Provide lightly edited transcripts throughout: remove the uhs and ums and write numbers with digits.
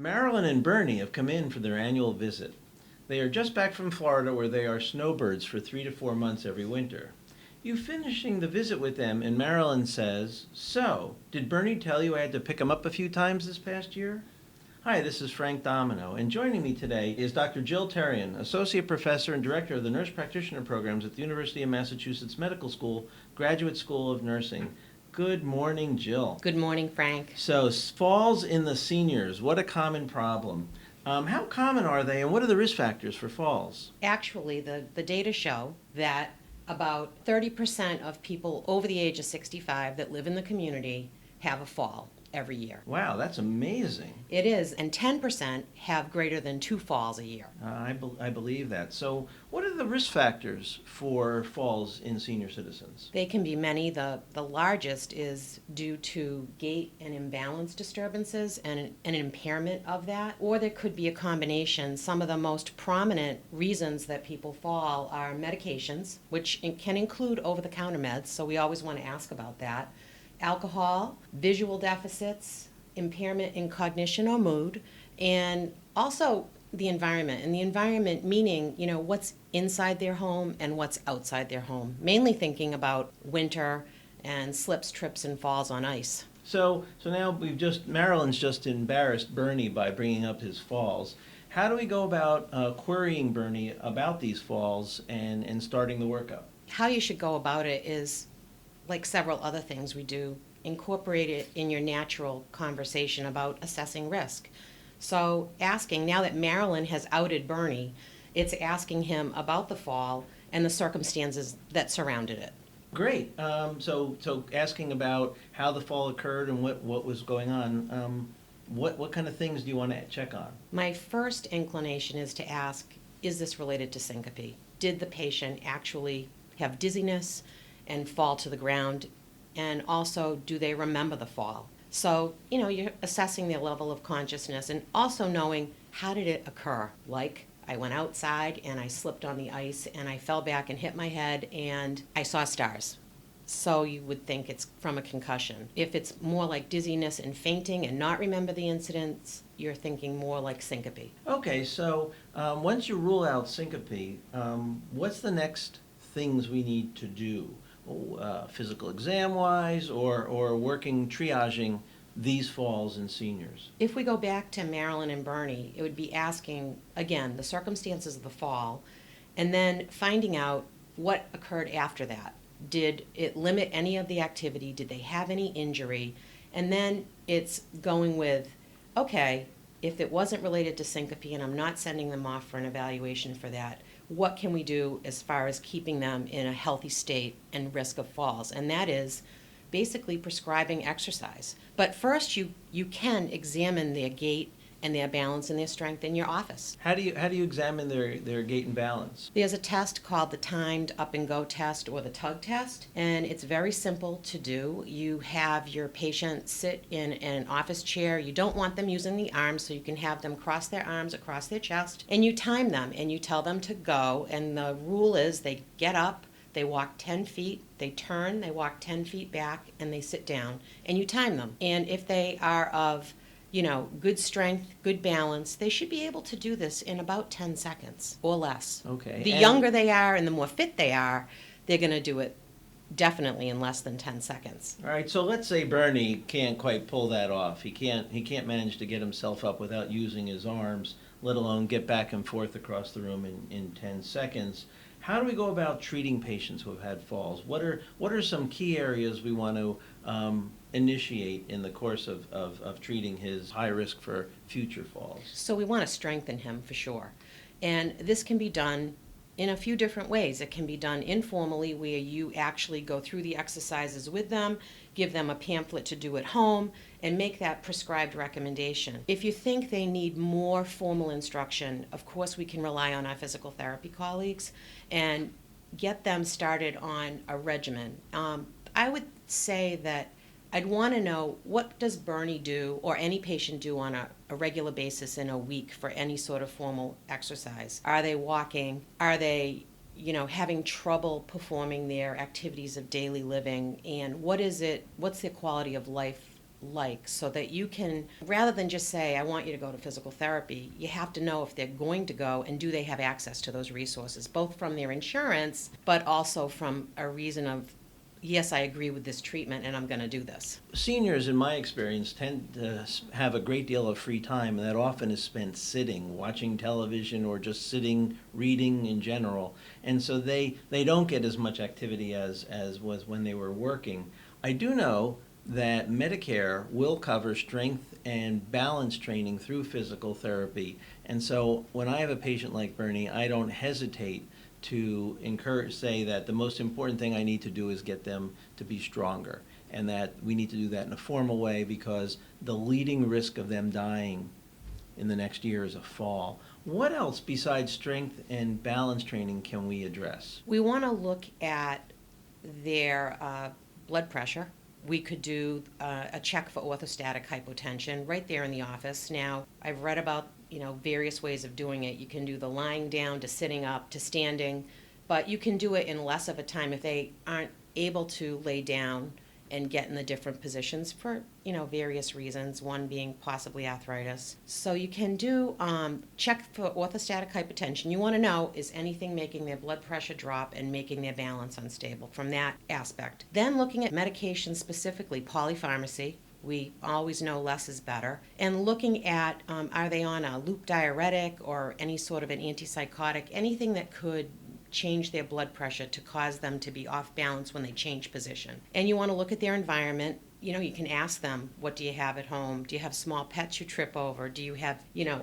Marilyn and Bernie have come in for their annual visit. They are just back from Florida where they are snowbirds for 3 to 4 months every winter. You finishing the visit with them and Marilyn says, "So, did Bernie tell you I had to pick him up a few times this past year?" Hi, this is Frank Domino, and joining me today is Dr. Jill Terrian, Associate Professor and Director of the Nurse Practitioner Programs at the University of Massachusetts Medical School, Graduate School of Nursing. Good morning, Jill. Good morning, Frank. So, falls in the seniors, what a common problem. How common are they, and what are the risk factors for falls? Actually, the data show that about 30% of people over the age of 65 that live in the community have a fall every year. Wow, that's amazing. It is, and 10% have greater than 2 falls a year. I believe that. So, what are the risk factors for falls in senior citizens? They can be many. The largest is due to gait and imbalance disturbances and an impairment of that, or there could be a combination. Some of the most prominent reasons that people fall are medications, which can include over-the-counter meds, so we always want to ask about that. Alcohol, visual deficits, impairment in cognition or mood, and also the environment. And the environment meaning, what's inside their home and what's outside their home. Mainly thinking about winter and slips, trips, and falls on ice. So now Marilyn's just embarrassed Bernie by bringing up his falls. How do we go about querying Bernie about these falls and starting the workup? How you should go about it is, like several other things we do, incorporate it in your natural conversation about assessing risk. So asking, now that Marilyn has outed Bernie, it's asking him about the fall and the circumstances that surrounded it. Great. So asking about how the fall occurred and what was going on, what kind of things do you want to check on? My first inclination is to ask, is this related to syncope? Did the patient actually have dizziness and fall to the ground? And also, do they remember the fall? So, you're assessing their level of consciousness and also knowing, how did it occur? Like, I went outside and I slipped on the ice and I fell back and hit my head and I saw stars. So you would think it's from a concussion. If it's more like dizziness and fainting and not remember the incidents, you're thinking more like syncope. Okay, so once you rule out syncope, what's the next things we need to do? Physical exam-wise or working, triaging these falls in seniors? If we go back to Marilyn and Bernie, it would be asking, again, the circumstances of the fall, and then finding out what occurred after that. Did it limit any of the activity? Did they have any injury? And then it's going with, okay, if it wasn't related to syncope and I'm not sending them off for an evaluation for that, what can we do as far as keeping them in a healthy state and risk of falls? And that is basically prescribing exercise. But first, you can examine their gait and their balance and their strength in your office. How do you examine their gait and balance? There's a test called the timed up and go test or the tug test, and it's very simple to do. You have your patient sit in an office chair. You don't want them using the arms, so you can have them cross their arms across their chest, and you time them and you tell them to go, and the rule is they get up, they walk 10 feet, they turn, they walk 10 feet back, and they sit down, and you time them. And if they are of good strength, good balance, they should be able to do this in about 10 seconds or less. Okay. The younger they are and the more fit they are, they're going to do it definitely in less than 10 seconds. All right, so let's say Bernie can't quite pull that off. He can't manage to get himself up without using his arms, let alone get back and forth across the room in 10 seconds. How do we go about treating patients who have had falls? What are some key areas we want to initiate in the course of treating his high risk for future falls? So we want to strengthen him for sure. And this can be done in a few different ways. It can be done informally, where you actually go through the exercises with them, give them a pamphlet to do at home, and make that prescribed recommendation. If you think they need more formal instruction, of course we can rely on our physical therapy colleagues and get them started on a regimen. I would say that I'd want to know, what does Bernie do or any patient do on a regular basis in a week for any sort of formal exercise? Are they walking? Are they having trouble performing their activities of daily living? And what's their quality of life like, so that you can, rather than just say, I want you to go to physical therapy, you have to know if they're going to go and do they have access to those resources, both from their insurance, but also from a reason of, yes, I agree with this treatment and I'm going to do this. Seniors, in my experience, tend to have a great deal of free time, and that often is spent sitting, watching television, or just sitting, reading in general. And so they don't get as much activity as was when they were working. I do know that Medicare will cover strength and balance training through physical therapy. And so when I have a patient like Bernie, I don't hesitate to say that the most important thing I need to do is get them to be stronger, and that we need to do that in a formal way, because the leading risk of them dying in the next year is a fall. What else besides strength and balance training can we address? We want to look at their blood pressure. We could do a check for orthostatic hypotension right there in the office. Now, I've read about various ways of doing it. You can do the lying down to sitting up to standing, but you can do it in less of a time if they aren't able to lay down and get in the different positions for various reasons, one being possibly arthritis. So you can do check for orthostatic hypotension. You want to know, is anything making their blood pressure drop and making their balance unstable from that aspect. Then looking at medication specifically, polypharmacy. We always know less is better. And looking at, are they on a loop diuretic or any sort of an antipsychotic, anything that could change their blood pressure to cause them to be off balance when they change position. And you want to look at their environment. You can ask them, what do you have at home? Do you have small pets you trip over? Do you have,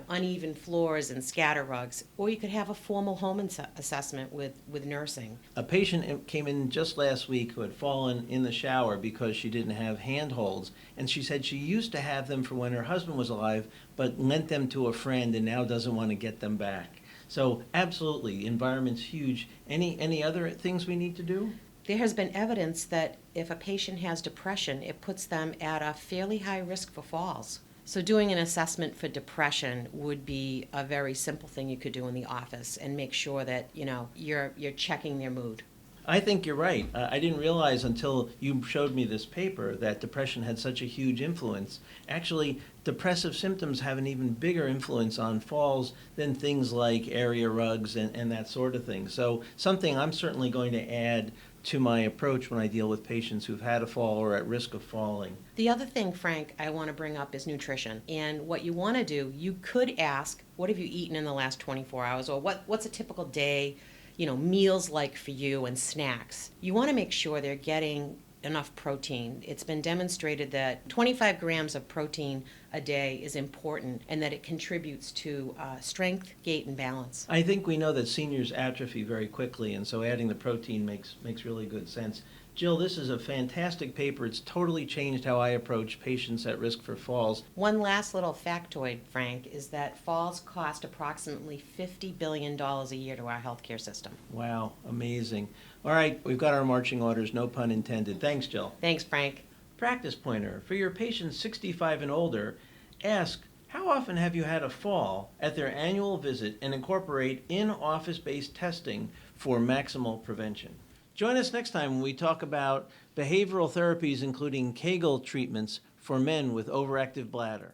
uneven floors and scatter rugs? Or you could have a formal home assessment with nursing. A patient came in just last week who had fallen in the shower because she didn't have handholds, and she said she used to have them for when her husband was alive, but lent them to a friend and now doesn't want to get them back. So absolutely, environment's huge. Any other things we need to do? There has been evidence that if a patient has depression, it puts them at a fairly high risk for falls. So doing an assessment for depression would be a very simple thing you could do in the office and make sure that, you're checking their mood. I think you're right. I didn't realize until you showed me this paper that depression had such a huge influence. Actually, depressive symptoms have an even bigger influence on falls than things like area rugs and that sort of thing. So something I'm certainly going to add to my approach when I deal with patients who've had a fall or at risk of falling. The other thing, Frank, I want to bring up is nutrition. And what you want to do, you could ask, what have you eaten in the last 24 hours? Or what's a typical day, meals like for you, and snacks. You want to make sure they're getting enough protein. It's been demonstrated that 25 grams of protein a day is important, and that it contributes to strength, gait, and balance. I think we know that seniors atrophy very quickly, and so adding the protein makes really good sense. Jill, this is a fantastic paper. It's totally changed how I approach patients at risk for falls. One last little factoid, Frank, is that falls cost approximately $50 billion a year to our healthcare system. Wow, amazing. All right, we've got our marching orders, no pun intended. Thanks, Jill. Thanks, Frank. Practice pointer. For your patients 65 and older, ask, how often have you had a fall at their annual visit, and incorporate in-office-based testing for maximal prevention. Join us next time when we talk about behavioral therapies, including Kegel treatments for men with overactive bladder.